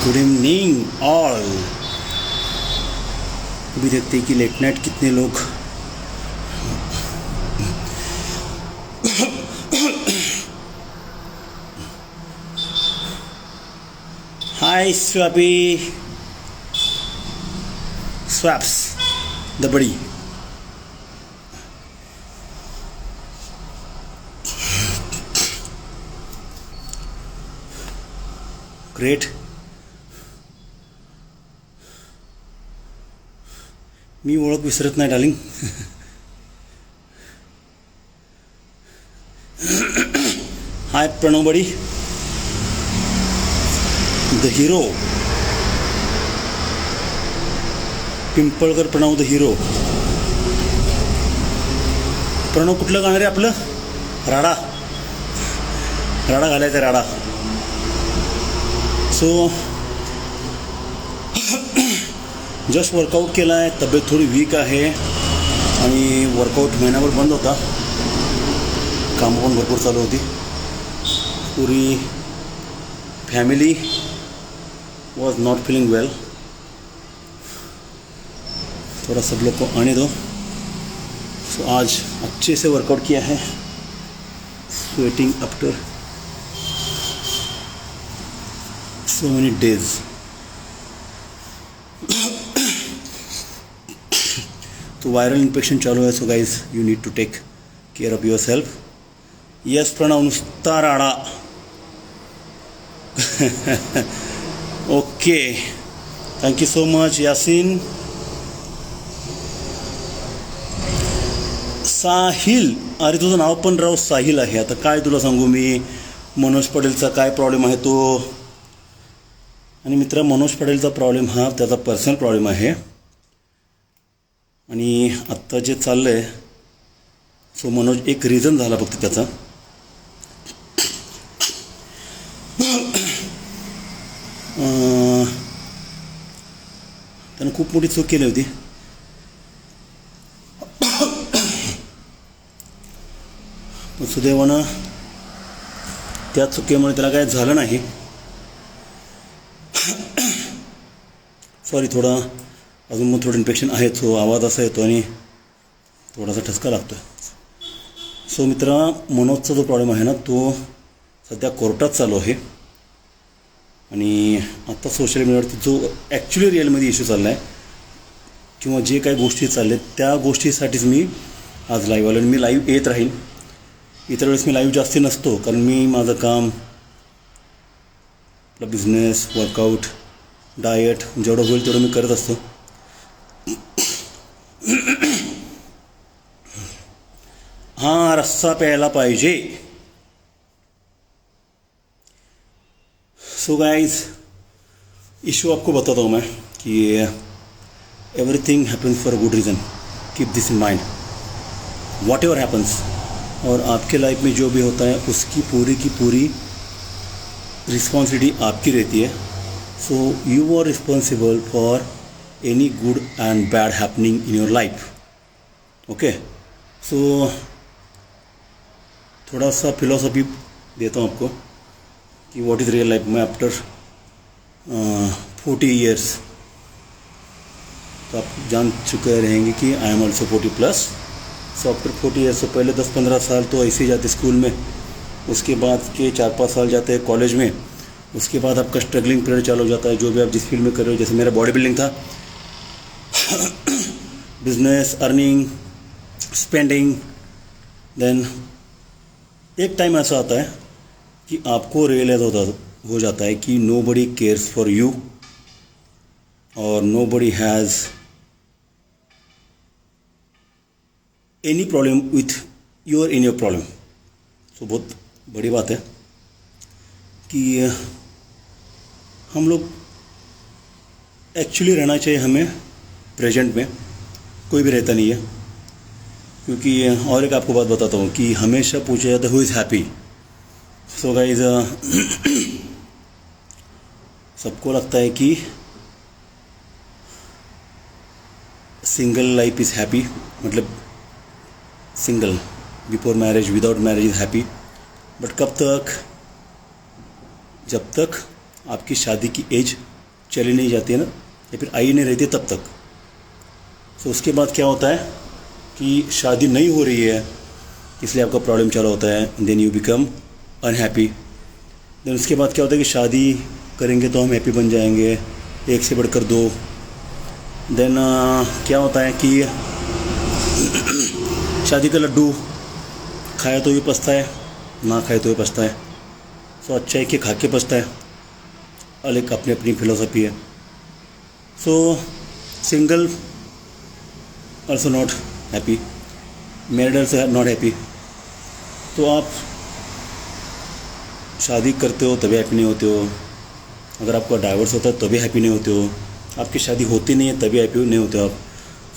Good evening all. अभी देखते हैं कि लेट नाइट कितने लोग हाय स्वापी स्वैप्स द बड़ी ग्रेट। मी ओळख विसरत नाही darling. Hi Pranav buddy the hero, Pimpalkar Pranav the hero. Pranav कुठलं गाणं रे आपलं? राडा राडा घालायचा राडा। सो जस्ट वर्कआउट केला आहे, तब्येत थोडी वीक आहे आणि वर्कआउट महिनाभर बंद होता, कामं पण भरपूर चालू होती। पूरी family was not feeling well, थोड़ा सब लोग को आने दो। सो आज अच्छे से वर्कआउट किया है, sweating after so many days। तो वायरल इन्फेक्शन चालू है, so guys you need to take care of yourself. Yes Pranav, नुसता राडा। Okay, thank you so much Yasin. Sahil, अरे तुझं नाव पण राव साहिल आहे। आता काय तुला सांगू मी, मनोज पटेलचा काय प्रॉब्लेम आहे तो। आणि मित्र, मनोज पटेलचा प्रॉब्लेम हा त्याचा पर्सनल प्रॉब्लेम आहे आणि आत्ता जे चाललं आहे, सो मनोज एक रिझन झाला फक्त त्याचा। त्यानं खूप मोठी चूक केली होती, पण सुदैवानं त्या चुकीमुळे त्याला काय झालं नाही। सॉरी, थोडा अजून मग थोडं इन्फेक्शन आहे, सो आवाज असा येतो आणि थोडासा ठसका लागतो आहे। सो मित्र, मनोजचा जो प्रॉब्लेम आहे ना, तो सध्या कोर्टात चालू आहे आणि आत्ता सोशल मीडियावरती जो ॲक्च्युली रिअलमध्ये इश्यू चालला आहे किंवा जे काही गोष्टी चालल्या आहेत त्या गोष्टीसाठीच मी आज लाईव्ह आलो आणि मी लाईव्ह येत राहील। इतर वेळेस मी लाईव्ह जास्ती नसतो, कारण मी माझं काम, आपला बिझनेस, वर्कआउट, डाएट जेवढं होईल तेवढं मी करत असतो। हां, रस्सा प्यायला पाहिजे। सो गाइज, इशू आपको बताता हूँ मैं कि everything happens for a good reason. Keep this in mind, what ever happens. और आपके लाइफ में जो भी होता है उसकी पूरी की पूरी रिस्पॉन्सिबिलिटी आपकी रहती है। So you are responsible for any good and bad happening in your life। Okay, so थोड़ा सा फिलोसफी देता हूँ आपको कि व्हाट इज़ रियल लाइफ। मैं आफ्टर 40 ईयर्स, तो आप जान चुके रहेंगे कि I am also 40+। So after 40 years, तो पहले 10-15 साल तो ऐसे ही जाते स्कूल में, उसके बाद के 4-5 साल जाते हैं कॉलेज में, उसके बाद आपका स्ट्रगलिंग पीरियड चालू हो जाता है, जो भी आप जिस फील्ड में कर रहे हो। जैसे मेरा बॉडी बिल्डिंग था, बिजनेस, अर्निंग, स्पेंडिंग। देन एक टाइम ऐसा आता है कि आपको रियलाइज हो जाता है कि nobody cares for you और nobody has any problem with in your problem. So बहुत बड़ी बात है कि हम लोग एक्चुअली रहना चाहिए हमें प्रेजेंट में। कोई भी रहता नहीं है, क्योंकि और एक आपको बात बताता हूँ कि हमेशा पूछा जाता है who is happy. So guys, सबको लगता है कि सिंगल लाइफ इज़ हैप्पी, मतलब single before marriage, without marriage is happy. But कब तक? जब तक आपकी शादी की एज चली नहीं जाती है ना, या फिर आई नहीं रहती तब तक। तो उसके बाद क्या होता है कि शादी नहीं हो रही है, इसलिए आपका प्रॉब्लम चालू होता है। Then you become unhappy. Then उसके बाद क्या होता है कि शादी करेंगे तो हम हैप्पी बन जाएंगे, एक से बढ़कर दो। देन क्या होता है कि शादी का लड्डू खाया तो भी पछता है, ना खाए तो भी पछता है। सो अच्छा है कि खा के पछता है, अलग अपनी अपनी फिलोसफी है। सो single also not happy, married also not happy. तो आप शादी करते हो तभी हैप्पी नहीं होते हो, अगर आपका डाइवोर्स होता है तभी हैप्पी नहीं होते हो, आपकी शादी होती नहीं है तभी हैप्पी नहीं होते हो आप।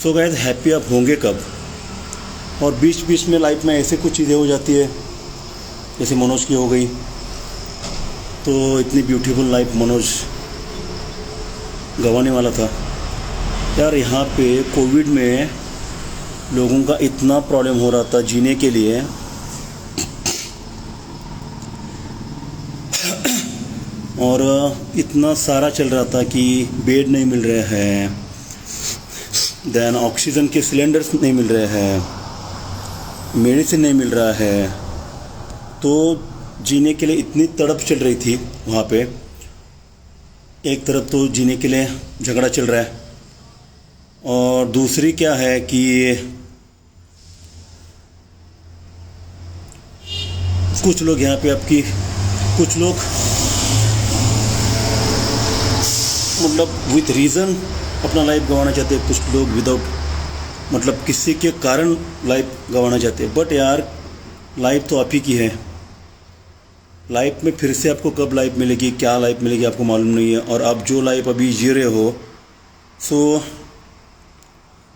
सो गाइस, हैप्पी आप होंगे कब? और बीच बीच में लाइफ में ऐसे कुछ चीज़ें हो जाती है, जैसे मनोज की हो गई। तो इतनी ब्यूटीफुल लाइफ मनोज गंवाने वाला था यार। यहाँ पे कोविड में लोगों का इतना प्रॉब्लम हो रहा था जीने के लिए, और इतना सारा चल रहा था कि बेड नहीं मिल रहे हैं, देन ऑक्सीजन के सिलेंडर्स नहीं मिल रहे हैं, मेडिसिन नहीं मिल रहा है। तो जीने के लिए इतनी तड़प चल रही थी वहाँ पे। एक तरफ तो जीने के लिए झगड़ा चल रहा है, और दूसरी क्या है कि कुछ लोग यहाँ पे आपकी, कुछ लोग मतलब विथ रीज़न अपना लाइफ गंवाना चाहते हैं, कुछ लोग विदाउट मतलब किसी के कारण लाइफ गंवाना चाहते हैं। बट यार, लाइफ तो आप ही की है। लाइफ में फिर से आपको कब लाइफ मिलेगी, क्या लाइफ मिलेगी, आपको मालूम नहीं है। और आप जो लाइफ अभी जी रहे हो, सो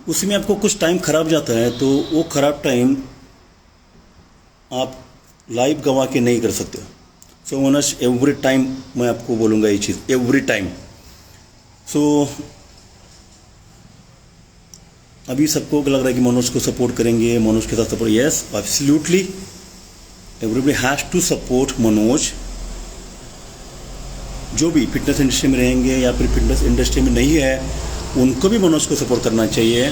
उसमें आपको कुछ टाइम ख़राब जाता है, तो वो ख़राब टाइम आप लाइफ गंवा के नहीं कर सकते। सो मनोज, एवरी टाइम मैं आपको बोलूँगा ये चीज़, एवरी टाइम। सो अभी सबको लग रहा है कि मनोज को सपोर्ट करेंगे, मनोज के साथ support. Yes, absolutely, everybody has to support Manoj. जो भी फिटनेस इंडस्ट्री में रहेंगे या फिर फिटनेस इंडस्ट्री में नहीं है, उनको भी मनोज को सपोर्ट करना चाहिए।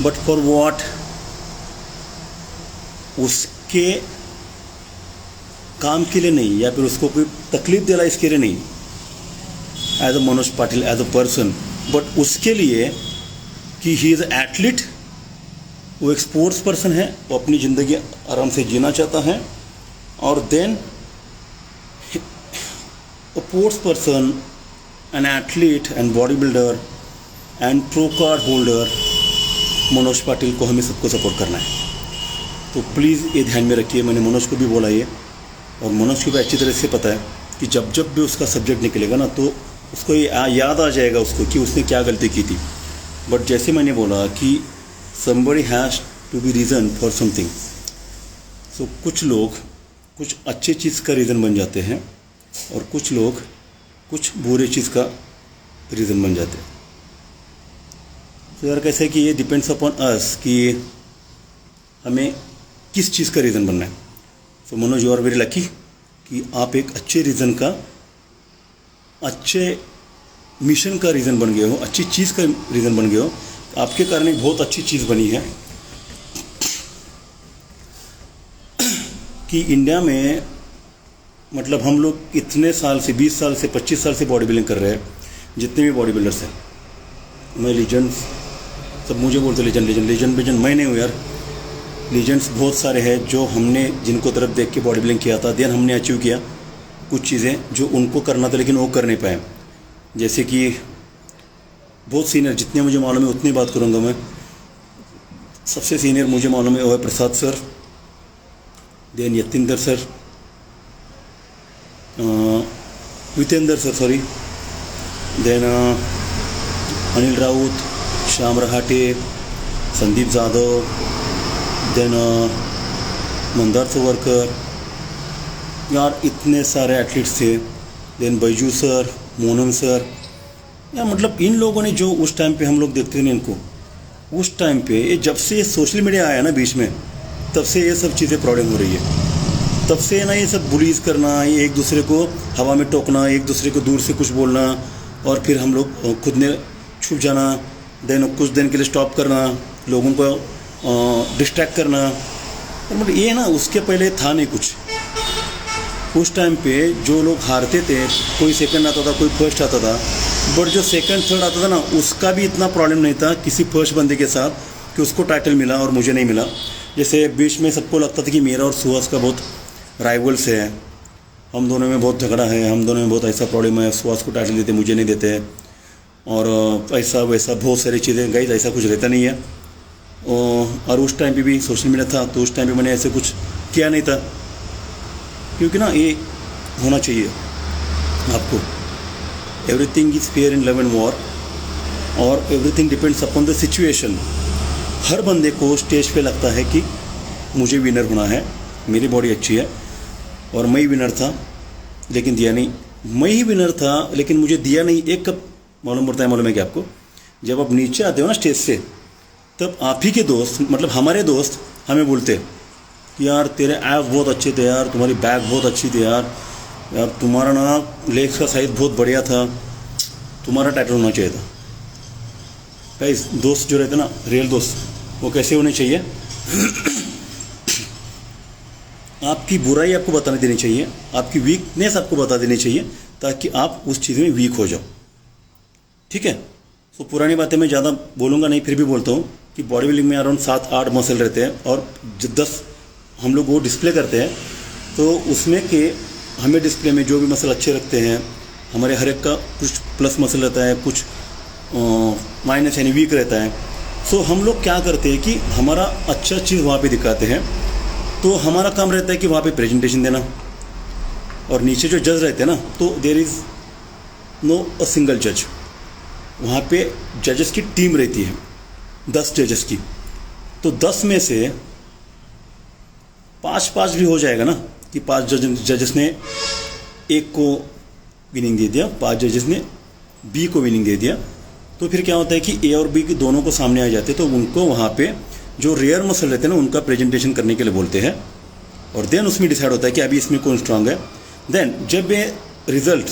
But for what? उसके काम के लिए नहीं, या फिर उसको कोई तकलीफ देना इसके लिए नहीं, as a Manoj Patil, as a person. But उसके लिए कि ही इज़ एथलीट, वो एक स्पोर्ट्स पर्सन है, वो अपनी ज़िंदगी आराम से जीना चाहता है। और then a sports person, an athlete and bodybuilder and pro card holder Manoj Patil को हमें सबको सपोर्ट करना है। तो प्लीज़ ये ध्यान में रखिए, मैंने मनोज को भी बोला ये, और मनोज को भी अच्छी तरह से पता है कि जब जब भी उसका सब्जेक्ट निकलेगा ना, तो उसको याद आ जाएगा उसको कि उसने क्या गलती की थी। बट जैसे मैंने बोला कि somebody has to be reason for something। सो कुछ लोग कुछ अच्छे चीज़ का रीज़न बन जाते हैं, और कुछ लोग कुछ बुरे चीज़ का रीज़न बन जाते हैं। तो यार कैसे कि ये डिपेंड्स अपॉन अस कि हमें किस चीज़ का रीज़न बनना है। So Manoj, you are very lucky कि आप एक अच्छे रीज़न का, अच्छे मिशन का रीज़न बन गए हो, अच्छी चीज़ का रीज़न बन गए हो। आपके कारण एक बहुत अच्छी चीज़ बनी है कि इंडिया में मतलब हम लोग इतने साल से, 20 साल से, 25 साल से बॉडी बिल्डिंग कर रहे हैं। जितने भी बॉडी बिल्डर्स हैं, मैं लीजेंड्स, सब मुझे बोलते लीजेंड मैं नहीं हूँ यार। लीजेंड्स बहुत सारे हैं जो हमने, जिनको तरफ देख के बॉडी बिल्डिंग किया था, देन हमने अचीव किया कुछ चीज़ें जो उनको करना था लेकिन वो कर नहीं पाए। जैसे कि बहुत सीनियर, जितने मुझे मालूम है उतनी बात करूँगा मैं। सबसे सीनियर मुझे मालूम है वो है Prasad sir, then Yatinder sir, Vitendra sir, sorry, then Anil Raut, Shyam Rahate, Sandeep Jadhav, then Mandar Sowarkar. यार इतने सारे एथलीट्स थे। Then Baiju sir, Monam sir. या मतलब इन लोगों ने जो उस टाइम पे हम लोग देखते थे इनको, उस टाइम पे ये जब से सोशल मीडिया आया ना बीच में, तब से ये सब चीज़ें प्रॉब्लम हो रही है। तब से ना ये सब बुलीज करना, ये एक दूसरे को हवा में टोकना, एक दूसरे को दूर से कुछ बोलना, और फिर हम लोग खुद ने छुप जाना, देन कुछ दिन के लिए स्टॉप करना, लोगों को डिस्ट्रैक्ट करना। और मतलब ये ना उसके पहले था नहीं कुछ। उस टाइम पे जो लोग हारते थे, कोई सेकंड आता था, कोई फर्स्ट आता था, बट जो सेकंड थर्ड आता था ना उसका भी इतना प्रॉब्लम नहीं था किसी फर्स्ट बंदे के साथ कि उसको टाइटल मिला और मुझे नहीं मिला। जैसे बीच में सबको लगता था कि मेरा और सुहास का बहुत राइवल्स है, हम दोनों में बहुत झगड़ा है, हम दोनों में बहुत ऐसा प्रॉब्लम है, सुहास को टाइटल देते मुझे नहीं देते, और ऐसा वैसा बहुत सारी चीज़ें। गाइस ऐसा कुछ रहता नहीं है। और उस टाइम पे भी सोशल मीडिया था, तो उस टाइम पे मैंने ऐसे कुछ किया नहीं था, क्योंकि ना ये होना चाहिए आपको, everything is fair in love and war, और everything depends upon the situation. हर बंदे को स्टेज पे लगता है कि मुझे विनर होना है, मेरी बॉडी अच्छी है, और मैं ही विनर था लेकिन दिया नहीं। मैं ही विनर था लेकिन मुझे दिया नहीं। एक कब मालूम पड़ता है, मालूम है कि आपको, जब आप नीचे आते हो ना स्टेज से, तब आप ही के दोस्त, मतलब हमारे दोस्त हमें बोलते यार तेरे एब्स बहुत अच्छे थे यार, तुम्हारी बैक बहुत अच्छी थी यार, यार तुम्हारा ना लेग्स का साइज़ बहुत बढ़िया था, तुम्हारा टाइटल होना चाहिए था। गाइस दोस्त जो रहते ना, रियल दोस्त, वो कैसे होने चाहिए? आपकी बुराई आपको बताने देनी चाहिए, आपकी वीकनेस आपको बता देनी चाहिए, ताकि आप उस चीज़ में वीक हो जाओ। ठीक है। तो पुरानी बातें मैं ज़्यादा बोलूँगा नहीं, फिर भी बोलता हूँ कि बॉडी बिल्डिंग में अराउंड 7-8 मसल रहते हैं, और 10 हम लोग वो डिस्प्ले करते हैं। तो उसमें के हमें डिस्प्ले में जो भी मसल अच्छे रखते हैं, हमारे हर एक का कुछ प्लस मसल रहता है, कुछ माइनस यानी वीक रहता है। सो हम लोग क्या करते हैं कि हमारा अच्छा चीज़ वहाँ पे दिखाते हैं। तो हमारा काम रहता है कि वहाँ पे प्रेजेंटेशन देना, और नीचे जो जज रहते हैं ना, तो there is no a single जज। वहाँ पे जजेस की टीम रहती है, 10 जजेस की। तो 10 में से 5-5 भी हो जाएगा ना, कि 5 जजेस ने एक को विनिंग दे दिया, 5 जजेस ने बी को विनिंग दे दिया, तो फिर क्या होता है कि ए और बी के दोनों को सामने आ जाते हैं। तो उनको वहाँ पे जो रेयर मसल रहते हैं ना, उनका प्रेजेंटेशन करने के लिए बोलते हैं, और देन उसमें डिसाइड होता है कि अभी इसमें कौन स्ट्रांग है। देन जब ये रिजल्ट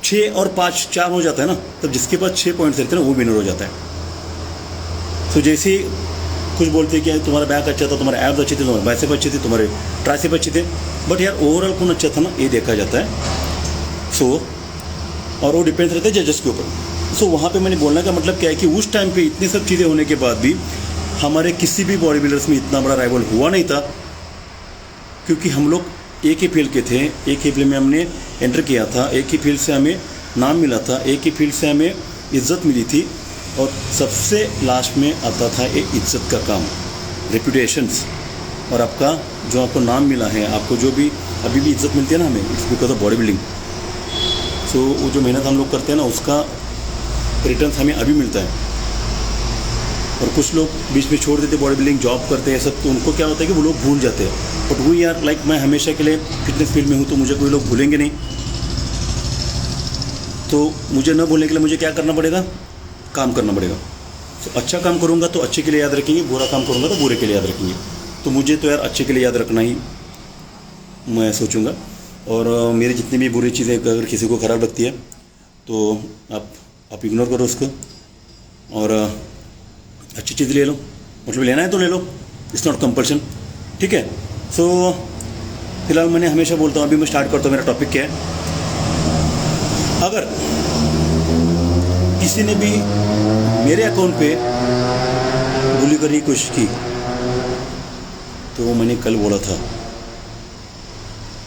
6 और 5 4 हो जाता है ना, तब जिसके पास 6 पॉइंट्स रहते हैं ना, वो विनर हो जाता है। तो जैसे ही कुछ बोलते हैं कि तुम्हारा बैक अच्छा था, तुम्हारे एब्स अच्छे थे, तुम्हारे बाइसेप अच्छे थे, तुम्हारे ट्राइसेप अच्छे थे, बट यार ओवरऑल कौन अच्छा था ना, ये देखा जाता है। सो और वो डिपेंड रहता है जजेस के ऊपर। सो वहाँ पे मैंने बोलने का मतलब क्या है कि उस टाइम पे इतनी सब चीज़ें होने के बाद भी हमारे किसी भी बॉडी बिल्डर्स में इतना बड़ा राइवल हुआ नहीं था, क्योंकि हम लोग एक ही फील्ड के थे, एक ही फील्ड में हमने एंटर किया था, एक ही फील्ड से हमें नाम मिला था, एक ही फील्ड से हमें इज्जत मिली थी, और सबसे लास्ट में आता था ये इज्जत का काम, रेपुटेशंस। और आपका जो आपको नाम मिला है, आपको जो भी अभी भी इज्जत मिलती है ना हमें, it's because of body building. So वो जो मेहनत हम लोग करते हैं ना, उसका रिटर्न हमें अभी मिलता है। और कुछ लोग बीच में छोड़ देते, बॉडी बिल्डिंग जॉब करते हैं सब, तो उनको क्या होता है कि वो लोग भूल जाते हैं। बट वो यार लाइक मैं हमेशा के लिए फिटनेस फील्ड में हूँ, तो मुझे कोई लोग भूलेंगे नहीं। तो मुझे न भूलने के लिए मुझे क्या करना पड़ेगा? काम करना पड़ेगा। तो अच्छा काम करूँगा तो अच्छे के लिए याद रखेंगे, बुरा काम करूँगा तो बुरे के लिए याद रखेंगे। तो मुझे तो यार अच्छे के लिए याद रखना ही मैं सोचूंगा। और मेरी जितनी भी बुरी चीज़ें अगर किसी को ख़राब लगती है तो आप इग्नोर करो उसको, और अच्छी चीज़ ले लो, मतलब लेना है तो ले लो, इट्स नॉट कंपल्शन। ठीक है। सो फिलहाल मैंने हमेशा बोलता हूँ, अभी मैं स्टार्ट करता हूँ, मेरा टॉपिक क्या है। अगर किसी ने भी मेरे अकाउंट पे बुली करने की कोशिश की, तो मैंने कल बोला था,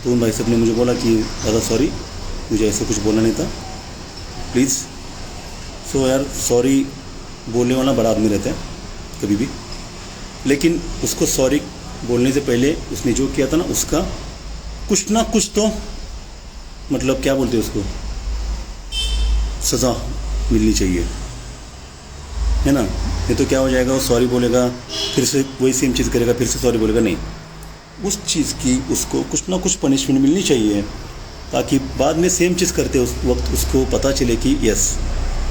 तो उन भाई साहब ने मुझे बोला कि दादा सॉरी, मुझे ऐसे कुछ बोलना नहीं था, प्लीज़। सो यार सॉरी बोलने वाला बड़ा आदमी रहता है कभी भी, लेकिन उसको सॉरी बोलने से पहले उसने जो किया था ना, उसका कुछ ना कुछ तो मतलब क्या बोलते हैं उसको, सज़ा मिलनी चाहिए, है ना। नहीं तो क्या हो जाएगा, वो सॉरी बोलेगा, फिर से वही सेम चीज़ करेगा, फिर से सॉरी बोलेगा। नहीं, उस चीज़ की उसको कुछ ना कुछ पनिशमेंट मिलनी चाहिए, ताकि बाद में सेम चीज़ करते उस वक्त उसको पता चले कि यस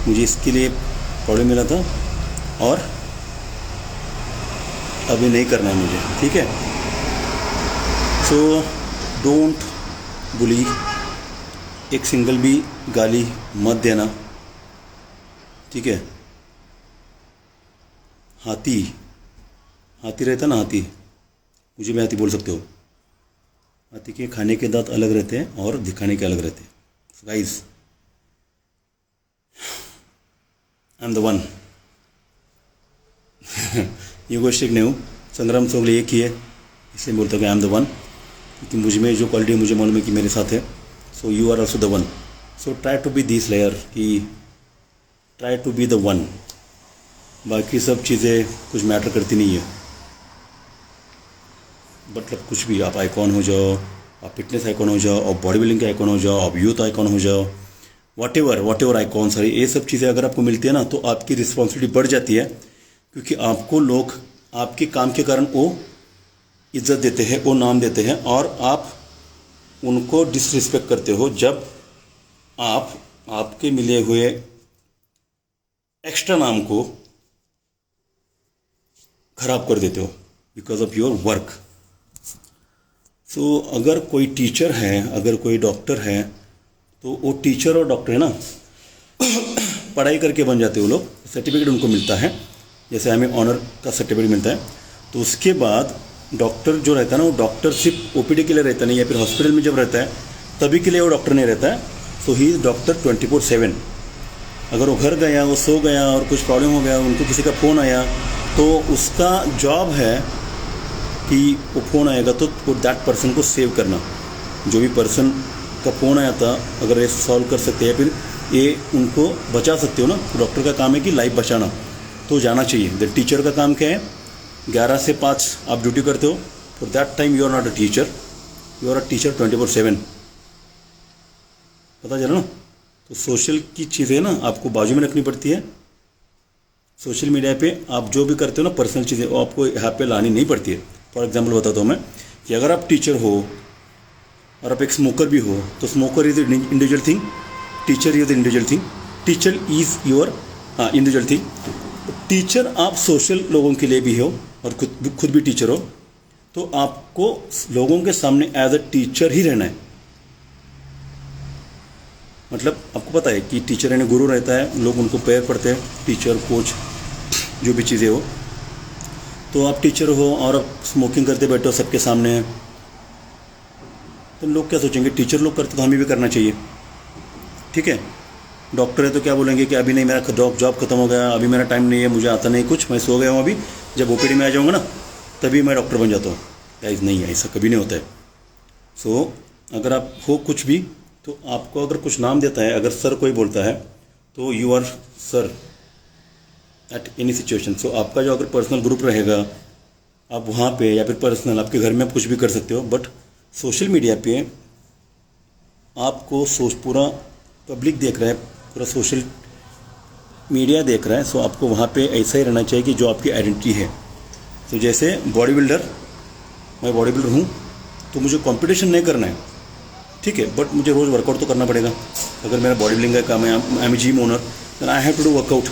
मुझे इसके लिए प्रॉब्लम मिला था और अभी नहीं करना है मुझे। ठीक है। सो डोंट बुली एक सिंगल भी गाली मत देना, ठीक है। हाथी हाथी रहता ना, हाथी, मुझे भी हाथी बोल सकते हो। हाथी के खाने के दांत अलग रहते हैं और दिखाने के अलग रहते हैं। Guys, I am the one. Egoistic नहीं हूँ, संग्राम सोगले एक ही है, इसलिए बोलता हूँ कि आई एम द वन, क्योंकि मुझ में जो क्वालिटी मुझे मालूम है कि मेरे साथ है। So you are also the one. So try to be this layer, कि try to be the one. बाकी सब चीज़ें कुछ मैटर करती नहीं है। मतलब कुछ भी, आप आइकॉन हो जाओ, आप फिटनेस आइकॉन हो जाओ, आप बॉडी बिल्डिंग के आइकॉन हो जाओ, आप यूथ आइकॉन हो जाओ, वट एवर आइकॉन, सारी ये सब चीज़ें अगर आपको मिलती है ना, तो आपकी रिस्पॉन्सिबिलिटी बढ़ जाती है, क्योंकि आपको लोग आपके काम के कारण वो इज्जत देते हैं, वो नाम देते हैं, और आप उनको डिसरिस्पेक्ट करते हो जब आप आपके मिले हुए एक्स्ट्रा नाम को खराब कर देते हो बिकॉज ऑफ योर वर्क। सो अगर कोई टीचर है, अगर कोई डॉक्टर है, तो वो टीचर और डॉक्टर है ना, पढ़ाई करके बन जाते हैं वो लोग, सर्टिफिकेट उनको मिलता है, जैसे हमें ऑनर का सर्टिफिकेट मिलता है। तो उसके बाद डॉक्टर जो रहता है ना, वो डॉक्टर सिर्फ ओपीडी के लिए रहता नहीं, या फिर हॉस्पिटल में जब रहता है तभी के लिए वो डॉक्टर नहीं रहता है। सो ही इज़ डॉक्टर 24/7। अगर वो घर गया, वो सो गया और कुछ प्रॉब्लम हो गया, उनको किसी का फ़ोन आया, तो उसका जॉब है कि वो फ़ोन आएगा तो दैट पर्सन को सेव करना। जो भी पर्सन का फ़ोन आया था, अगर ये सॉल्व कर सकते हैं, फिर ये उनको बचा सकते हो ना, तो डॉक्टर का काम है कि लाइफ बचाना, तो जाना चाहिए। द टीचर का काम क्या है, 11 से 5 आप ड्यूटी करते हो, for that time you are not a teacher, you are a teacher 24/7। पता चला ना। तो सोशल की चीज़ें ना आपको बाजू में रखनी पड़ती है। सोशल मीडिया पे आप जो भी करते हो ना, पर्सनल चीज़ें, वो आपको यहाँ पे लानी नहीं पड़ती है। फॉर एग्जांपल बताता हूँ मैं, कि अगर आप टीचर हो और आप एक स्मोकर भी हो, तो smoker is individual thing, teacher is individual thing, teacher is your individual thing. Teacher आप सोशल लोगों के लिए भी हो और खुद भी टीचर हो, तो आपको लोगों के सामने एज अ टीचर ही रहना है। मतलब आपको पता है कि टीचर यानी गुरु रहता है, लोग उनको पैर पड़ते हैं, टीचर, कोच, जो भी चीज़ें हो। तो आप टीचर हो और आप स्मोकिंग करते बैठे हो सबके सामने, तो लोग क्या सोचेंगे, टीचर लोग करते तो हमें भी करना चाहिए, ठीक है। डॉक्टर है तो क्या बोलेंगे कि अभी नहीं, मेरा जॉब खत्म हो गया, अभी मेरा टाइम नहीं है, मुझे आता नहीं कुछ, मैं सो गया हूँ, अभी जब ओपीडी में आ जाऊँगा ना तभी मैं डॉक्टर बन जाता हूँ। गाइस नहीं, ऐसा कभी नहीं होता है। सो अगर आप हो कुछ भी, तो आपको अगर कुछ नाम देता है, अगर सर कोई बोलता है, तो you are sir at any situation. So आपका जो अगर पर्सनल ग्रुप रहेगा, आप वहाँ पे, या फिर पर्सनल आपके घर में आप कुछ भी कर सकते हो, बट सोशल मीडिया पे आपको पूरा पब्लिक देख रहा है, पूरा सोशल मीडिया देख रहा है। सो आपको वहाँ पे ऐसा ही रहना चाहिए कि जो आपकी आइडेंटिटी है। तो जैसे बॉडी बिल्डर, मैं बॉडी बिल्डर हूँ, तो मुझे कंपटीशन नहीं करना है, ठीक है, बट मुझे रोज़ वर्कआउट तो करना पड़ेगा। अगर मेरा बॉडी बिल्डिंग का काम है, I am a gym owner, then I have to do workout.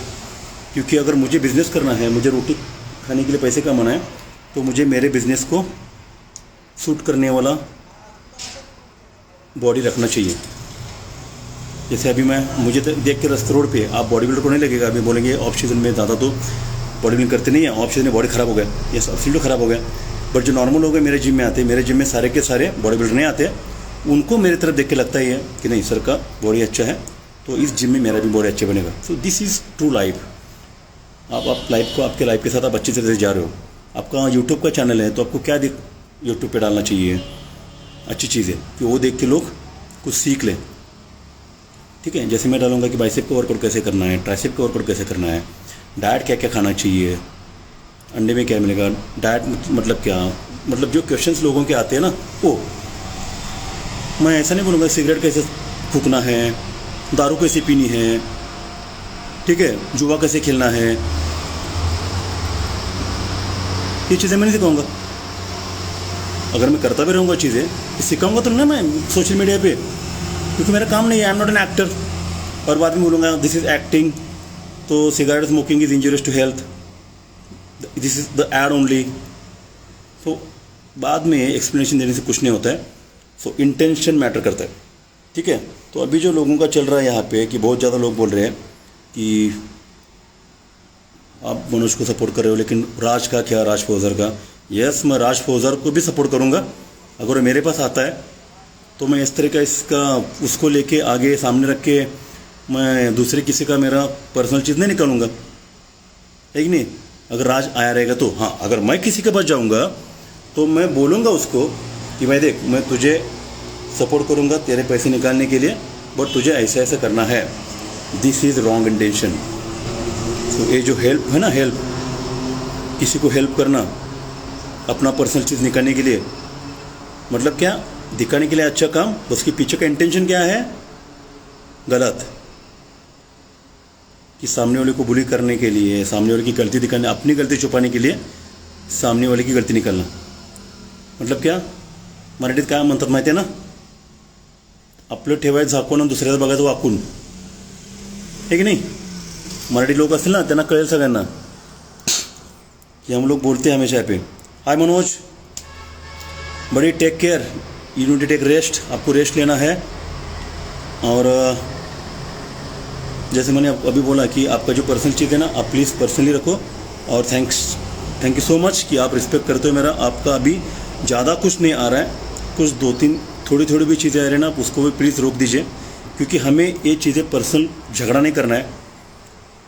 क्योंकि अगर मुझे बिज़नेस करना है, मुझे रोटी खाने के लिए पैसे कमाना है, तो मुझे मेरे बिज़नेस को सूट करने वाला बॉडी रखना चाहिए। जैसे अभी मुझे देख के रास्ते रोड पे आप बॉडी बिल्डर को नहीं लगेगा, अभी बोलेंगे ऑफ सीजन में ज़्यादा तो बॉडी बिल्डिंग करते नहीं है, ऑफ सीजन में बॉडी ख़राब हो गया, यस ऑफ सीजन ख़राब हो गया। बट जो नॉर्मल लोग हैं मेरे जिम में आते हैं, मेरे जिम में सारे के सारे बॉडी बिल्डर नहीं आते, उनको मेरी तरफ देख के लगता ही है कि नहीं सर का बॉडी अच्छा है, तो इस जिम में मेरा भी बॉडी अच्छा बनेगा। So this is true life. आप लाइफ को, आपके लाइफ के साथ आप अच्छी तरह से जा रहे हो। आपका यूट्यूब का चैनल है, तो आपको क्या यूट्यूब पे डालना चाहिए, अच्छी चीज़ें, कि वो देख के लोग कुछ सीख लें, ठीक है। जैसे मैं डालूंगा कि बाइसेप का वर्कआउट कैसे करना है, ट्राइसेप का वर्कआउट कैसे करना है, डाइट क्या क्या खाना चाहिए, अंडे में क्या मिलेगा, डाइट मतलब क्या, मतलब जो क्वेश्चंस लोगों के आते हैं ना, वो मैं ऐसा नहीं बोलूँगा सिगरेट कैसे फूकना है, दारू कैसे पीनी है, ठीक है, जुआ कैसे खेलना है, ये चीज़ें मैं नहीं सिखाऊंगा। अगर मैं करता भी रहूँगा चीज़ें, सिखाऊंगा तो ना मैं सोशल मीडिया पे, क्योंकि मेरा काम नहीं है, I am not an actor. और बाद में बोलूँगा दिस इज़ एक्टिंग, तो cigarette smoking is injurious to health, this is the ad only. तो बाद में एक्सप्लेनेशन देने से कुछ नहीं होता है। सो इंटेंशन मैटर करता है, ठीक है। तो अभी जो लोगों का चल रहा है यहाँ पे कि बहुत ज़्यादा लोग बोल रहे हैं कि आप मनोज को सपोर्ट कर रहे हो, लेकिन राज का क्या, राज फौजर का। यस, मैं राज फौजर को भी सपोर्ट करूँगा। अगर वो मेरे पास आता है तो मैं इस तरह का इसका उसको लेके आगे सामने रख के मैं दूसरे किसी का मेरा पर्सनल चीज़ नहीं निकालूंगा, है कि नहीं। अगर राज आया रहेगा तो हाँ, अगर मैं किसी के पास जाऊँगा तो मैं बोलूँगा उसको कि भाई देख, मैं तुझे सपोर्ट करूँगा तेरे पैसे निकालने के लिए, बट तुझे ऐसा ऐसा करना है, दिस इज़ रॉन्ग इंटेंशन। तो ये जो हेल्प है ना, हेल्प, किसी को हेल्प करना अपना पर्सनल चीज़ निकालने के लिए, मतलब क्या दिखाने के लिए अच्छा काम, उसके पीछे का इंटेंशन क्या है, गलत। कि सामने वाले को बुली करने के लिए, सामने वाले की गलती दिखाने, अपनी गलती छुपाने के लिए सामने वाले की गलती निकालना, मतलब क्या मराठीत काय म्हणतात माहिती आहे ना, आपलं ठेवायचं झाकून आणि दुसऱ्याचं बघायचं वाकून, है की नहीं। मराठी लोग असतील ना त्यांना कळेल सगळ्यांना कि हम लोग बोलते हैं हमेशा पे, hi Manoj buddy take care, you need to take rest, आपको रेस्ट लेना है। और जैसे मैंने अभी बोला कि आपका जो पर्सनल चीज़ है ना, आप प्लीज़ पर्सनली रखो। और थैंक यू सो मच कि आप रिस्पेक्ट करते हो मेरा। आपका अभी ज़्यादा कुछ नहीं आ रहा है, कुछ 2-3 थोड़ी थोड़ी भी चीज़ें आ रही हैं ना, आप उसको भी प्लीज़ रोक दीजिए, क्योंकि हमें ये चीज़ें पर्सनल झगड़ा नहीं करना है।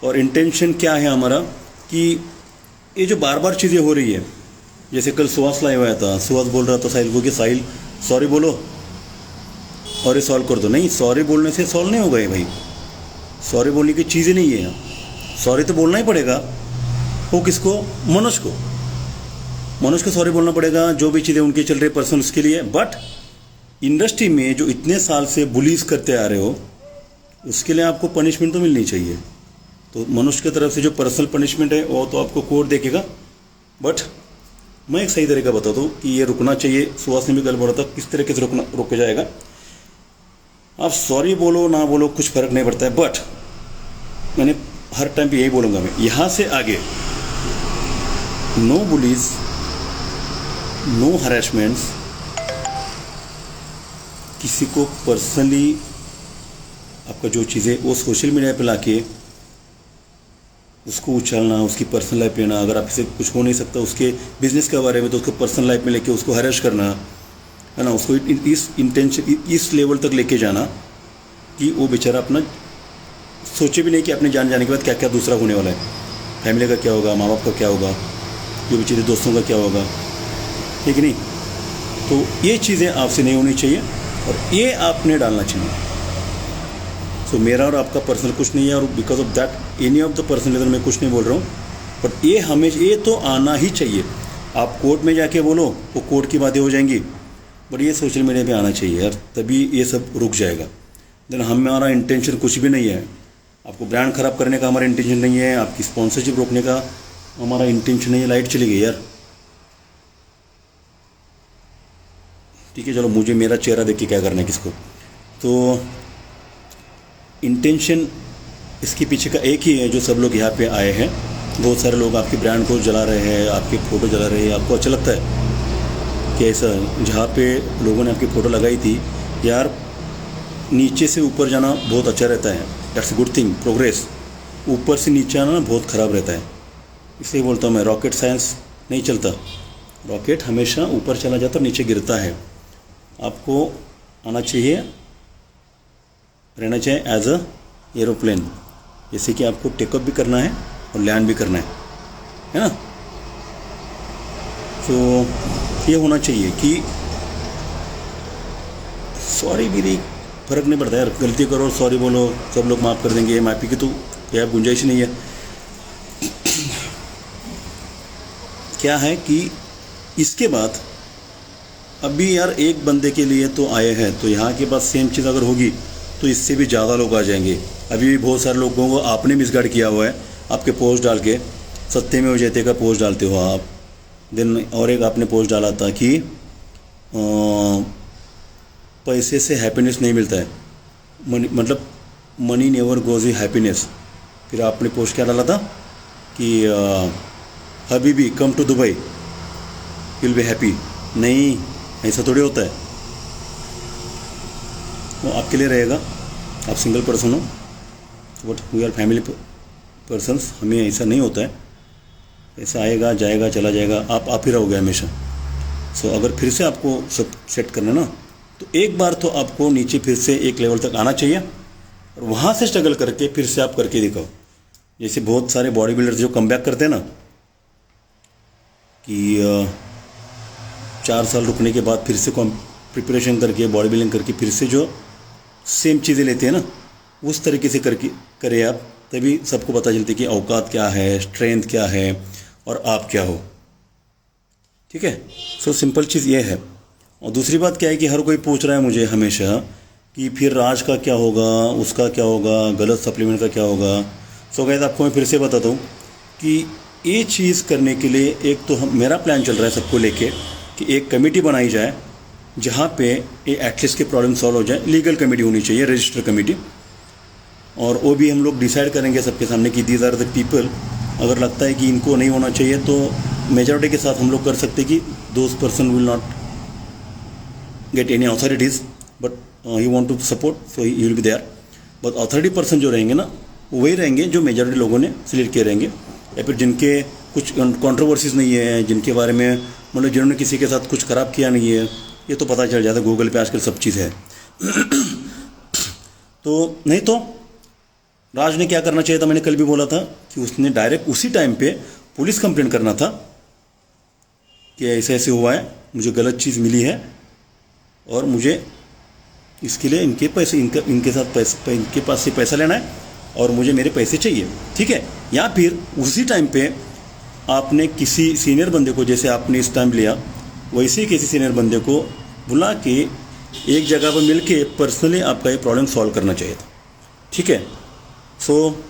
और इंटेंशन क्या है हमारा कि ये जो बार बार चीज़ें हो रही है, जैसे कल सुहास लाया हुआ था, सुहास बोल रहा था साहिल को कि साहिल सॉरी बोलो और ये सॉल्व कर दो। नहीं, सॉरी बोलने से सॉल्व नहीं होगा ये भाई, सॉरी बोलने की चीज़ ही नहीं है। सॉरी तो बोलना ही पड़ेगा, वो किसको, मनोज को, मनोज को सॉरी बोलना पड़ेगा, जो भी चीज़ें उनकी चल रही पर्सनल उसके लिए। बट इंडस्ट्री में जो इतने साल से बुलीज करते आ रहे हो, उसके लिए आपको पनिशमेंट तो मिलनी चाहिए। तो मनोज की तरफ से जो पर्सनल पनिशमेंट है वो तो आपको कोर्ट देखेगा, बट मैं एक सही तरीका बताता हूँ कि ये रुकना चाहिए। सुहास ने भी कल बोला था किस तरीके से रोका जाएगा। आप सॉरी बोलो ना बोलो कुछ फ़र्क नहीं पड़ता है, बट मैंने हर टाइम पे यही बोलूँगा, मैं यहाँ से आगे नो बुलीज, नो हरेसमेंट्स, किसी को पर्सनली आपका जो चीज़ें वो सोशल मीडिया पे लाके उसको उछालना, उसकी पर्सनल लाइफ लेना। अगर आपसे कुछ हो नहीं सकता उसके बिजनेस के बारे में तो उसको पर्सनल लाइफ में लेके उसको हरेस करना, है ना, उसको इस इंटेंशन, इस लेवल तक लेके जाना कि वो बेचारा अपना सोचे भी नहीं कि अपने जाने के बाद क्या क्या दूसरा होने वाला है, फैमिली का क्या होगा, माँ बाप का क्या होगा, जो बेचारे दोस्तों का क्या होगा, ठीक नहीं। तो ये चीज़ें आपसे नहीं होनी चाहिए और ये आपने डालना चाहिए। सो मेरा और आपका पर्सनल कुछ नहीं है, और because of that any of the personal इधर मैं कुछ नहीं बोल रहा हूँ, बट ये हमेशा ये तो आना ही चाहिए। आप कोर्ट में जाके बोलो वो कोर्ट की बातें हो जाएंगी, बट ये सोशल मीडिया पे आना चाहिए यार, तभी ये सब रुक जाएगा। देन हमारा इंटेंशन कुछ भी नहीं है, आपको ब्रांड ख़राब करने का हमारा इंटेंशन नहीं है, आपकी स्पॉन्सरशिप रोकने का हमारा इंटेंशन नहीं है। लाइट चली गई यार, ठीक है, चलो मुझे मेरा चेहरा देख के क्या करना है किसको। तो इंटेंशन इसके पीछे का एक ही है, जो सब लोग यहाँ पे आए हैं, बहुत सारे लोग आपके ब्रांड को जला रहे हैं, आपकी फ़ोटो जला रहे हैं। आपको अच्छा लगता है कि ऐसा, जहाँ पे लोगों ने आपकी फ़ोटो लगाई थी यार, नीचे से ऊपर जाना बहुत अच्छा रहता है, that's a good thing, progress. ऊपर से नीचे आना बहुत ख़राब रहता है, इसलिए बोलता हूँ मैं, रॉकेट साइंस नहीं चलता, रॉकेट हमेशा ऊपर चला जाता और नीचे गिरता है। आपको आना चाहिए, रहना चाहिए एज अ एरोप्लेन, जैसे कि आपको टेकअप भी करना है और लैंड भी करना है ना। तो ये होना चाहिए कि सॉरी भी फ़र्क नहीं पड़ता यार, गलती करो और सॉरी बोलो, सब लोग माफ़ कर देंगे, माफ़ी की तो क्या गुंजाइश नहीं है। क्या है कि इसके बाद अभी यार एक बंदे के लिए तो आए हैं, तो यहाँ के बाद सेम चीज़ अगर होगी तो इससे भी ज़्यादा लोग आ जाएंगे। अभी भी बहुत सारे लोगों को आपने मिसगाइड किया हुआ है, आपके पोस्ट डाल के, सत्यमेव जयते का पोस्ट डालते हो आप। दिन और एक आपने पोस्ट डाला था कि पैसे से हैप्पीनेस नहीं मिलता है, मनी मतलब मनी नेवर गोज हैप्पीनेस। फिर आपने पोस्ट क्या डाला था कि हबीबी come to Dubai will be happy. नहीं, ऐसा थोड़ी होता है, वो आपके लिए रहेगा आप सिंगल पर्सन हो, but we are family persons, हमें ऐसा नहीं होता है, ऐसा आएगा जाएगा चला जाएगा, आप ही रहोगे हमेशा। सो अगर फिर से आपको सब सेट करना ना, तो एक बार तो आपको नीचे फिर से एक लेवल तक आना चाहिए, और वहाँ से स्ट्रगल करके फिर से आप करके दिखाओ। जैसे बहुत सारे बॉडी बिल्डर्स जो कम बैक करते हैं ना, कि 4 साल रुकने के बाद फिर से प्रिपरेशन करके बॉडी बिल्डिंग करके फिर से जो सेम चीज़ें लेते हैं ना, उस तरीके से करके करें आप, तभी सबको पता चलती है कि औकात क्या है, स्ट्रेंथ क्या है और आप क्या हो। ठीक है, सो सिंपल चीज़ ये है। और दूसरी बात क्या है कि हर कोई पूछ रहा है मुझे हमेशा कि फिर राज का क्या होगा, उसका क्या होगा, गलत सप्लीमेंट का क्या होगा। सो गाइस, आपको मैं फिर से बताता हूँ कि ये चीज़ करने के लिए एक तो मेरा प्लान चल रहा है सबको लेके कि एक कमेटी बनाई जाए जहाँ पे ये एटलीस्ट की प्रॉब्लम सॉल्व हो जाए। लीगल कमेटी होनी चाहिए, रजिस्टर कमेटी, और वो भी हम लोग डिसाइड करेंगे सबके सामने कि दीज आर द पीपल। अगर लगता है कि इनको नहीं होना चाहिए तो मेजॉरिटी के साथ हम लोग कर सकते हैं कि those person will not get any authorities, but he want to support, so he will be there. But authority person जो रहेंगे ना, वही रहेंगे जो मेजॉरिटी लोगों ने सिलेक्ट किए रहेंगे, या फिर जिनके कुछ कंट्रोवर्सीज नहीं है, जिनके बारे में मतलब जिन्होंने किसी के साथ कुछ खराब किया नहीं है। ये तो पता चल जाता है, गूगल पे आजकल सब चीज़ है। तो नहीं तो राज ने क्या करना चाहिए था, मैंने कल भी बोला था कि उसने डायरेक्ट उसी टाइम पे पुलिस कंप्लेंट करना था कि ऐसे ऐसे हुआ है, मुझे गलत चीज़ मिली है और मुझे इसके लिए इनके पैसे इनके साथ पैसे इनके पास से पैसा लेना है और मुझे मेरे पैसे चाहिए। ठीक है, या फिर उसी टाइम पे आपने किसी सीनियर बंदे को, जैसे आपने इस टाइम लिया, वैसे ही किसी सीनियर बंदे को बुला के एक जगह पर मिल के पर्सनली आपका ये प्रॉब्लम सॉल्व करना चाहिए था। ठीक है, सो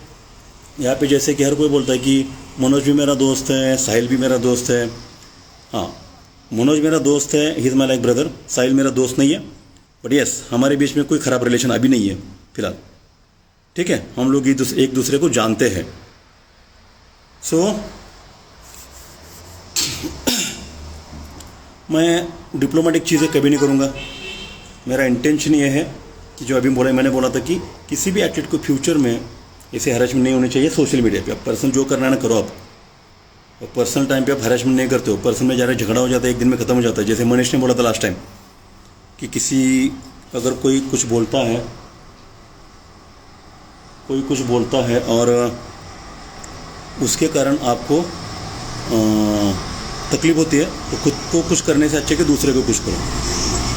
यहाँ पे जैसे कि हर कोई बोलता है कि मनोज भी मेरा दोस्त है, साहिल भी मेरा दोस्त है। हाँ, मनोज मेरा दोस्त है, he is my like brother. Sahil मेरा दोस्त नहीं है, बट यस, हमारे बीच में कोई ख़राब रिलेशन अभी नहीं है फिलहाल। ठीक है, हम लोग एक दूसरे को जानते हैं। सो मैं डिप्लोमेटिक चीज़ें कभी नहीं करूँगा। मेरा इंटेंशन ये है कि जो अभी मैंने बोला था कि किसी भी एथलीट को फ्यूचर में ऐसे हरासमेंट नहीं होनी चाहिए। सोशल मीडिया पे आप पर्सनल जो करना है ना करो आप, और पर्सनल टाइम पे आप हरासमेंट नहीं करते हो। पर्सनल में ज़्यादा झगड़ा हो जाता है, एक दिन में ख़त्म हो जाता है। जैसे मनीष ने बोला था लास्ट टाइम कि किसी अगर कोई कुछ बोलता है और उसके कारण आपको तकलीफ होती है, तो खुद को कुछ करने से अच्छे कि दूसरे को कुछ करो।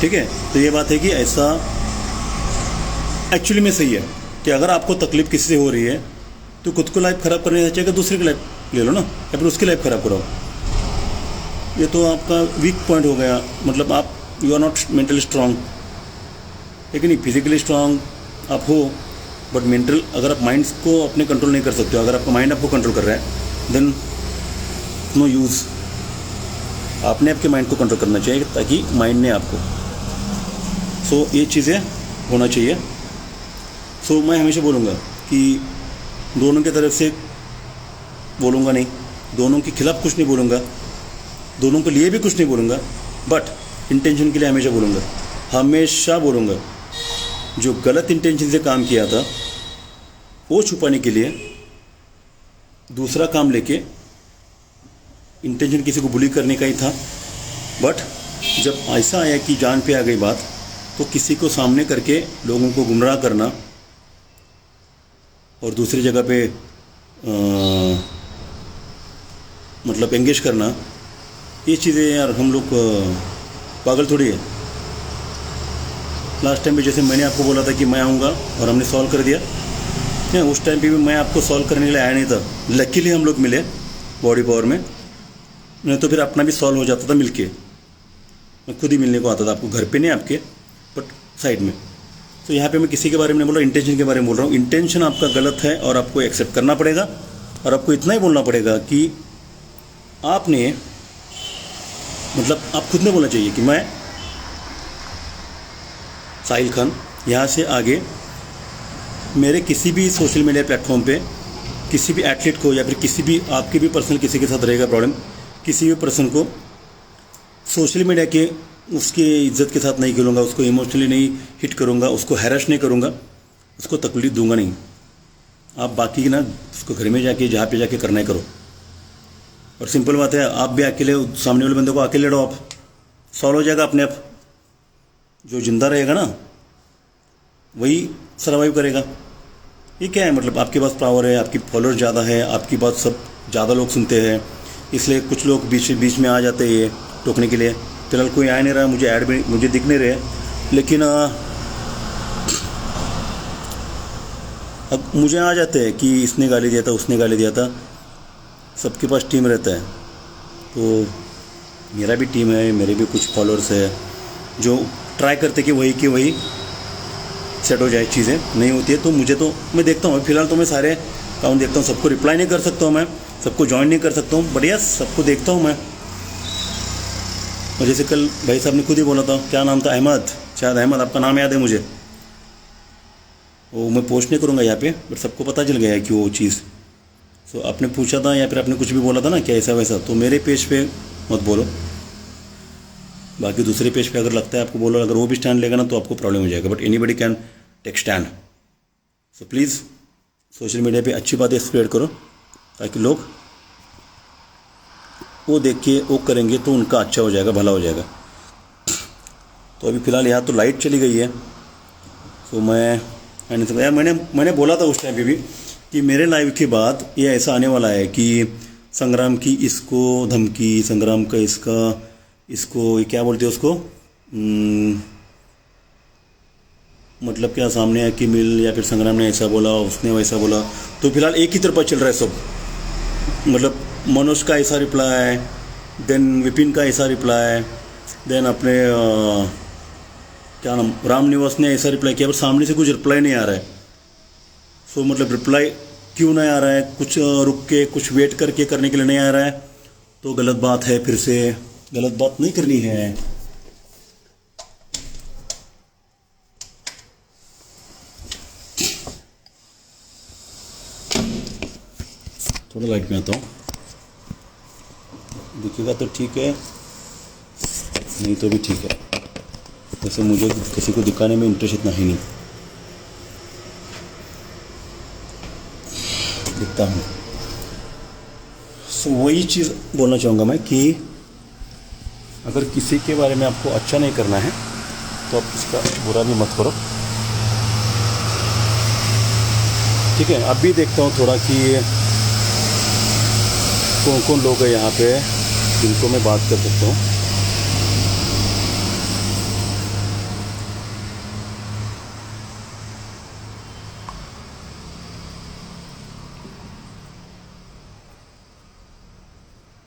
ठीक है, तो ये बात है कि ऐसा एक्चुअली में सही है कि अगर आपको तकलीफ किसी से हो रही है तो खुद को लाइफ ख़राब करने से अच्छा कि दूसरे की लाइफ ले लो ना, या फिर उसकी लाइफ ख़राब कराओ। ये तो आपका वीक पॉइंट हो गया। मतलब आप you are not mentally strong, लेकिन फिजिकली स्ट्रांग आप हो, बट मेंटल अगर आप माइंड को अपने कंट्रोल नहीं कर सकते हो, अगर आपका माइंड आपको कंट्रोल कर रहा है, देन नो यूज़। आपने आपके माइंड को कंट्रोल करना चाहिए ताकि माइंड ने आपको। सो ये चीज़ें होना चाहिए। सो मैं हमेशा बोलूँगा कि दोनों की तरफ से बोलूँगा नहीं, दोनों के खिलाफ कुछ नहीं बोलूँगा, दोनों के लिए भी कुछ नहीं बोलूँगा, बट इंटेंशन के लिए हमेशा बोलूँगा। जो गलत इंटेंशन से काम किया था वो छुपाने के लिए दूसरा काम लेके, इंटेंशन किसी को बुली करने का ही था, बट जब ऐसा आया कि जान पे आ गई बात, तो किसी को सामने करके लोगों को गुमराह करना और दूसरी जगह पे मतलब एंगेज करना, ये चीज़ें यार हम लोग पागल थोड़ी है। लास्ट टाइम भी जैसे मैंने आपको बोला था कि मैं आऊँगा और हमने सॉल्व कर दिया, नहीं उस टाइम पे भी मैं आपको सॉल्व करने के लिए आया नहीं था। लकीली हम लोग मिले बॉडी पावर में, नहीं तो फिर अपना भी सॉल्व हो जाता था मिलके। मैं खुद ही मिलने को आता था आपको, घर पे नहीं आपके, बट साइड में। तो यहाँ पे मैं किसी के बारे में नहीं बोल रहा, इंटेंशन के बारे में बोल रहा हूँ। इंटेंशन आपका गलत है और आपको एक्सेप्ट करना पड़ेगा, और आपको इतना ही बोलना पड़ेगा कि आपने मतलब आप खुद ने बोलना चाहिए कि मैं साहिल खान यहाँ से आगे मेरे किसी भी सोशल मीडिया प्लेटफॉर्म पे किसी भी एथलीट को या फिर किसी भी आपके भी पर्सनल किसी के साथ रहेगा प्रॉब्लम, किसी भी पर्सन को सोशल मीडिया के उसकी इज्जत के साथ नहीं खेलूँगा, उसको इमोशनली नहीं हिट करूँगा, उसको हैरेस नहीं करूँगा। उसको तकलीफ दूंगा नहीं। आप बाकी ना उसको घर में जाके जहाँ पे जाके करना है करो। और सिंपल बात है, आप भी अकेले सामने वाले बंदे को अकेले लड़ो, आप सॉल्व हो जाएगा अपने आप। जो जिंदा रहेगा ना वही सर्वाइव करेगा। ये क्या है, मतलब आपके पास पावर है, आपकी फॉलोअर ज़्यादा है, आपकी बात सब ज़्यादा लोग सुनते हैं, इसलिए कुछ लोग बीच बीच में आ जाते हैं ये टोकने के लिए। फिलहाल कोई आ नहीं रहा, मुझे ऐड भी मुझे दिख नहीं रहे, लेकिन अब मुझे आ जाते हैं कि इसने गाली दिया था, उसने गाली दिया था। सबके पास टीम रहता है, तो मेरा भी टीम है, मेरे भी कुछ फॉलोअर्स है जो ट्राई करते कि वही सेट हो जाए। चीज़ें नहीं होती है तो मैं देखता हूँ। फिलहाल तो मैं सारे अकाउंट देखता हूँ, सबको रिप्लाई नहीं कर सकता हूँ मैं, सबको ज्वाइन नहीं कर सकता हूँ, बढ़िया सबको देखता हूँ मैं। और जैसे कल भाई साहब ने खुद ही बोला था, क्या नाम था, अहमद, शायद अहमद, आपका नाम याद है मुझे। वो मैं पोस्ट नहीं करूँगा यहाँ पे, बट सबको पता चल गया है कि वो चीज़। सो आपने पूछा था या फिर आपने कुछ भी बोला था ना क्या ऐसा वैसा, तो मेरे पेज पे मत बोलो, बाकी दूसरे पेज पे अगर लगता है आपको बोलो। अगर वो भी स्टैंड लेगा ना तो आपको प्रॉब्लम हो जाएगा, but anybody can take stand. So please social media पे अच्छी बातें स्प्रेड करो, ताकि लोग वो देख के वो करेंगे तो उनका अच्छा हो जाएगा, भला हो जाएगा। तो अभी फ़िलहाल यहाँ तो लाइट चली गई है, तो मैंने बोला था उस टाइम पे भी कि मेरे लाइव के बाद ये ऐसा आने वाला है कि संग्राम की इसको धमकी, संग्राम का इसको ये क्या बोलते हैं उसको, मतलब क्या, सामने आके मिल, या फिर संग्राम ने ऐसा बोला, उसने वैसा बोला। तो फिलहाल एक ही तरफा चल रहा है सब, मतलब मनोज का ऐसा रिप्लाई, देन विपिन का ऐसा रिप्लाई, देन अपने क्या नाम, राम निवास ने ऐसा रिप्लाई किया, पर सामने से कुछ रिप्लाई नहीं आ रहा है। सो मतलब रिप्लाई क्यों नहीं आ रहा है, कुछ रुक के कुछ वेट करके करने के लिए नहीं आ रहा है, तो गलत बात है। फिर से गलत बात नहीं करनी है। थोड़ा लाइट में आता हूँ, दिखेगा तो ठीक है, नहीं तो भी ठीक है। वैसे मुझे किसी को दिखाने में इंटरेस्ट इतना ही नहीं, दिखता हूँ। सो वही चीज़ बोलना चाहूँगा मैं कि अगर किसी के बारे में आपको अच्छा नहीं करना है तो आप उसका बुरा भी मत करो, ठीक है। अब भी देखता हूँ थोड़ा कि कौन कौन लोग हैं यहाँ पे जिनको मैं बात कर सकता हूँ।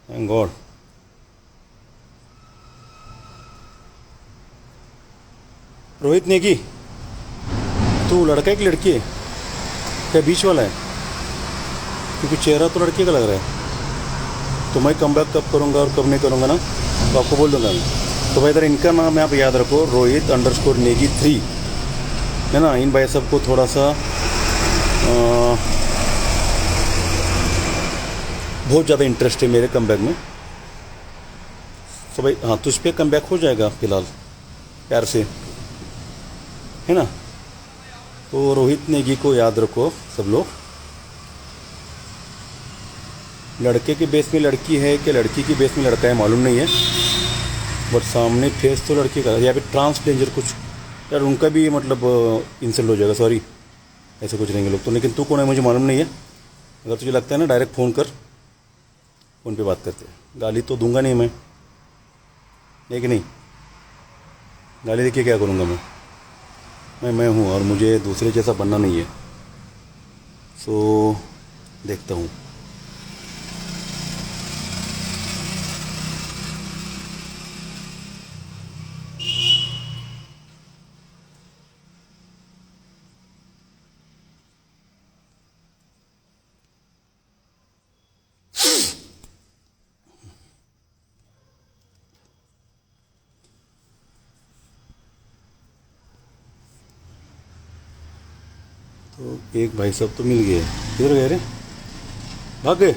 Thank God. रोहित नेगी, तू लड़का है कि लड़की है, क्या बीच वाला है? क्योंकि चेहरा तो लड़के का लग रहा है। तो मैं कम बैक कब करूँगा और कब नहीं करूँगा ना, तो आपको बोल दूँगा मैं। तो भाई इधर इनका नाम आप याद रखो, रोहित_नेगी 3 है ना। इन भाई सबको थोड़ा सा बहुत ज़्यादा इंटरेस्ट है मेरे कम बैक में। तो भाई हाँ, तुझ पे कम बैक हो जाएगा फ़िलहाल प्यार से, है ना। तो रोहित नेगी को याद रखो सब लोग। लड़के के बेस में लड़की है कि लड़की की बेस में लड़का है मालूम नहीं है, बट सामने फेस तो लड़के का, या फिर ट्रांसजेंडर कुछ यार उनका भी मतलब इंसल्ट हो जाएगा, सॉरी ऐसे कुछ रहेंगे लोग तो। लेकिन तू कौन है मुझे मालूम नहीं है। अगर तुझे लगता है ना डायरेक्ट फ़ोन कर, फ़ोन पे बात करते हैं। गाली तो दूंगा नहीं मैं, नहीं कि नहीं, गाली देखिए क्या करूँगा मैं हूँ और मुझे दूसरे जैसा बनना नहीं है। सो देखता हूँ। तो एक भाई साहब तो मिल गए, किधर गए रे, भाग गए?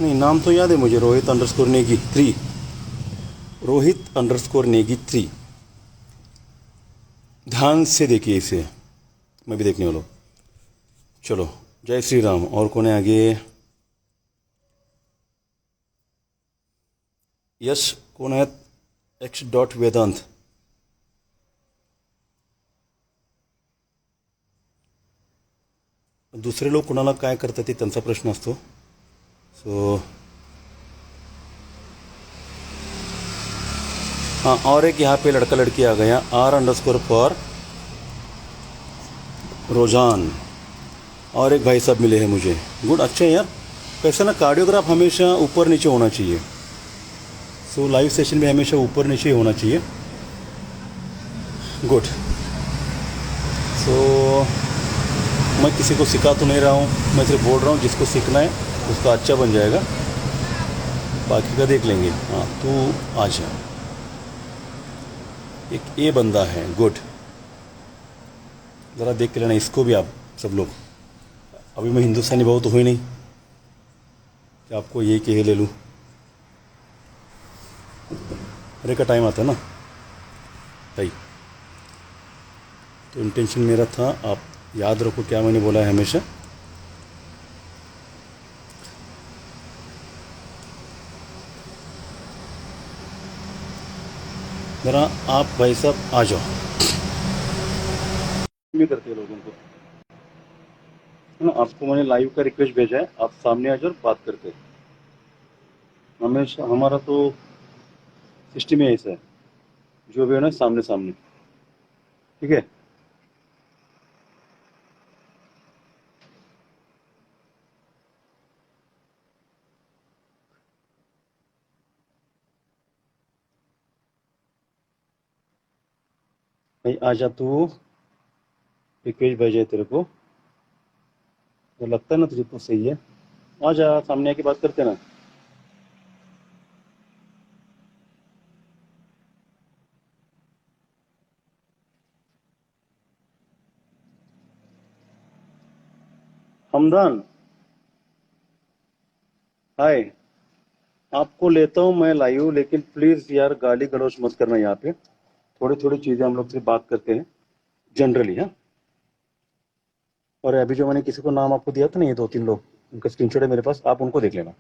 नहीं, नाम तो याद है मुझे, रोहित_नेगी 3, रोहित_नेगी 3। ध्यान से देखिए इसे, मैं भी देखने वाला हूँ। चलो, जय श्री राम। और कौन है आगे? यश कोण आहेत? एक्स डॉट वेदांत. दुसरे लोक कोणाला काय करतात ते त्यांचा प्रश्न असतो. सो हाँ, और एक यहाँ पे लड़का लड़की आ गया, R__ फॉर रोजान. और एक भाई साहब मिले हैं मुझे. गुड, अच्छे हैं यार. कैसा ना, कार्डियोग्राफ हमेशा ऊपर नीचे होना चाहिए. सो लाइव सेशन में हमेशा ऊपर नीचे होना चाहिए. गुड. सो मैं किसी को सिखा तो नहीं रहा हूँ, मैं सिर्फ बोल रहा हूँ जिसको सीखना है उसका अच्छा बन जाएगा, बाकी का देख लेंगे. हाँ, तू आ जा. एक ए बंदा है. गुड. ज़रा देख के लेना इसको भी आप सब लोग. अभी मैं हिंदुस्तानी बहु तो हुई नहीं कि आपको यही कहे ले लूँ. अरे का टाइम आता है ना भाई. तो इंटेंशन मेरा था, आप याद रखो क्या मैंने बोला है हमेशा. ज़रा आप भाई साहब आ जाओ. भी करते हैं लोगों को, है ना. आपको मैंने लाइव का रिक्वेस्ट भेजा है, आप सामने आ जाओ और बात करते हैं. हमेशा हमारा तो सिस्टम ही ऐसा है, जो भी है ना सामने सामने. ठीक है. भाई आ जा तू. रिक्वेस्ट भेजा है तेरे को, तो लगता है ना तुझे तो सही है. आ जा, सामने आके बात करते हैं ना. हमदान, हाय. आपको लेता हूँ मैं लाइव, लेकिन प्लीज़ यार गाली गलौज मत करना यहाँ पे. थोड़ी थोड़ी चीज़ें हम लोग से बात करते हैं जनरली. हाँ. और अभी जो मैंने किसी को नाम आपको दिया था ना, ये 2-3 लोग, उनका स्क्रीनशॉट है मेरे पास, आप उनको देख लेना.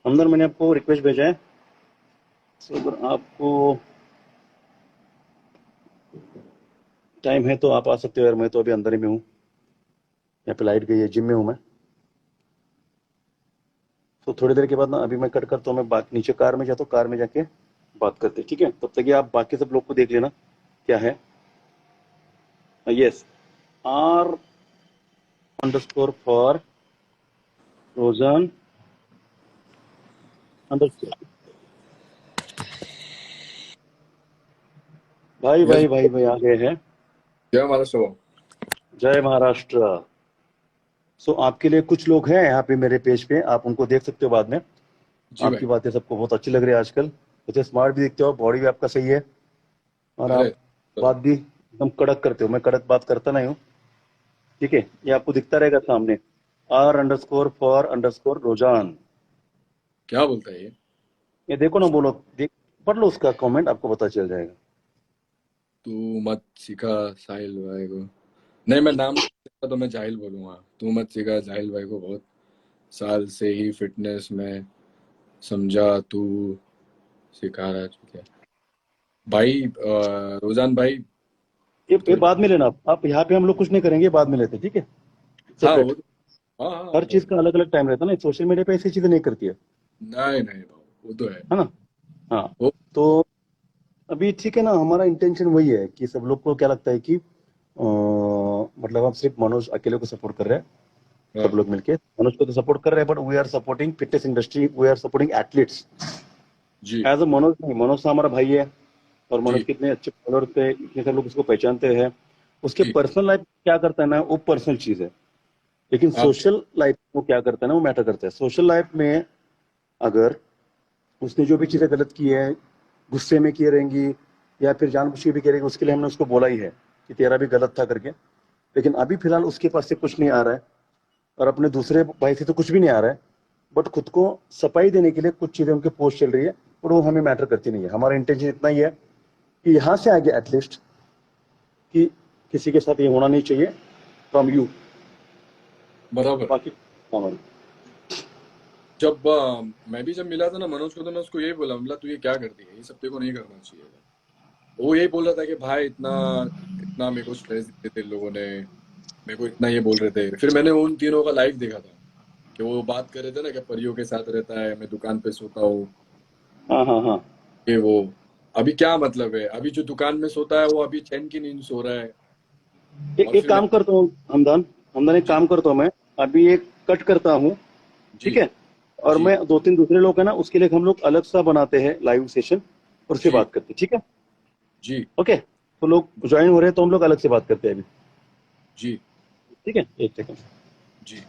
हमदान, मैंने आपको रिक्वेस्ट भेजा है. तो अगर आपको टाइम है तो आप आ सकते हो यार. मैं तो अभी अंदर ही में हूँ, यहाँ पे लाइट गई है, जिम में हूँ मैं. तो थोड़ी देर के बाद ना, अभी मैं कट करता हूँ, मैं बात नीचे कार में जाता हूँ, कार में जाके बात करते. ठीक है. तब तक ये आप बाकी सब लोग को देख लेना क्या है. यस, R__ फॉर रोजान अंडरस्कोर. भाई यस भाई भाई भाई आ गए हैं. जय महाराष्ट्र. जय महाराष्ट्र. सो आपके लिए कुछ लोग हैं यहाँ पे मेरे पेज पे, आप उनको देख सकते हो बाद में. जी आपकी भाई. बातें सबको बहुत अच्छी लग रही है आजकल. मुझे स्मार्ट भी दिखते हो, बॉडी भी आपका सही है, और अरे आप बात भी एकदम कड़क करते हो. मैं कड़क बात करता नहीं हूँ. ठीक है. ये आपको दिखता रहेगा सामने, R__ फॉर रोजान. क्या बोलता है ये? ये देखो ना, बोलो, देख, पढ़ लो उसका कमेंट, आपको पता चल जाएगा. तू मत सिखा साहिल भाई को. नहीं, मैं नाम सिखा तो मैं जाहिल बोलूंगा. तू मत सिखा साहिल भाई को. बहुत साल से ही फिटनेस में समझा तू सिखा रहा है तुझे भाई. रोजान भाई. ये थोड़ी. बाद में लेना. आप यहाँ पे हम लोग कुछ नहीं करेंगे, बाद में लेते हैं. ठीक है. हाँ वो. सेपरेट. हाँ हाँ हर चीज का अलग अलग टाइम रहता है ना, सोशल मीडिया पे ऐसी चीजें नहीं करती नहीं नहीं भाई, वो तो है. है ना. हाँ. वो. तो अभी ठीक है ना, हमारा इंटेंशन वही है कि सब लोग को क्या लगता है कि मतलब हम सिर्फ मनोज अकेले को सपोर्ट कर रहे हैं. सब हाँ. लोग मिलके मनोज को तो सपोर्ट कर रहे हैं, but we are supporting fitness industry, we are supporting athletes. जी एज अ मनोज नहीं, मनोज तो हमारा भाई है, और मनोज जी कितने अच्छे फॉलोअर थे, इतने सब लोग उसको पहचानते हैं. उसके जी. पर्सनल लाइफ क्या करता है ना, वो पर्सनल चीज है. लेकिन हाँ सोशल लाइफ वो क्या करता है ना, वो मैटर करता है. सोशल लाइफ में अगर उसने जो भी चीजें गलत की है, गुस्से में की रहेंगी, या फिर जानबूझ के भी करेंगे, उसके लिए हमने उसको बोला ही है कि तेरा भी गलत था करके. लेकिन अभी फिलहाल उसके पास से कुछ नहीं आ रहा है, और अपने दूसरे भाई से तो कुछ भी नहीं आ रहा है. बट खुद को सफाई देने के लिए कुछ चीजें उनके पोस्ट चल रही है, और वो हमें मैटर करती नहीं है। हमारा इंटेंशन इतना ही है कि यहाँ से आगे एटलीस्ट कि किसी के साथ ये होना नहीं चाहिए फ्रॉम यू। बराबर। बाकी हमारी जब मैं भी जब मिला था ना मनोज को, तो मैं उसको यही बोला, मतलब तू ये क्या करती है, ये सब तेरे को नहीं करना चाहिए था। वो यही बोल रहा था कि भाई इतना इतना मेरे को स्ट्रेस देते थे लोगों ने, मेरे को इतना ये बोल रहे थे। फिर मैंने उन तीनों का लाइव देखा था कि वो बात कर रहे थे ना कि परियों के साथ रहता है, मैं दुकान पे सोता हूँ, हाँ हाँ हाँ। ये वो। अभी क्या मतलब है, अभी जो दुकान में सोता है वो अभी चैन की नींद सो रहा है। और एक फिर मैं, काम करता हूँ हमदान, हमदान एक जी काम करता हूँ, मैं अभी एक कट करता हूँ, जी ठीक है? और जी मैं दो तीन दूसरे लोग हैं ना, उसके लिए हम लोग अलग सा बनाते हैं लाइव सेशन, और उससे जी बात करते हैं, ठीक है? जी ओके, तो लोग ज्वाइन हो रहे हैं तो हम लोग अलग से बात करते हैं अभी, जी ठीक है? एक सेकंड। जी।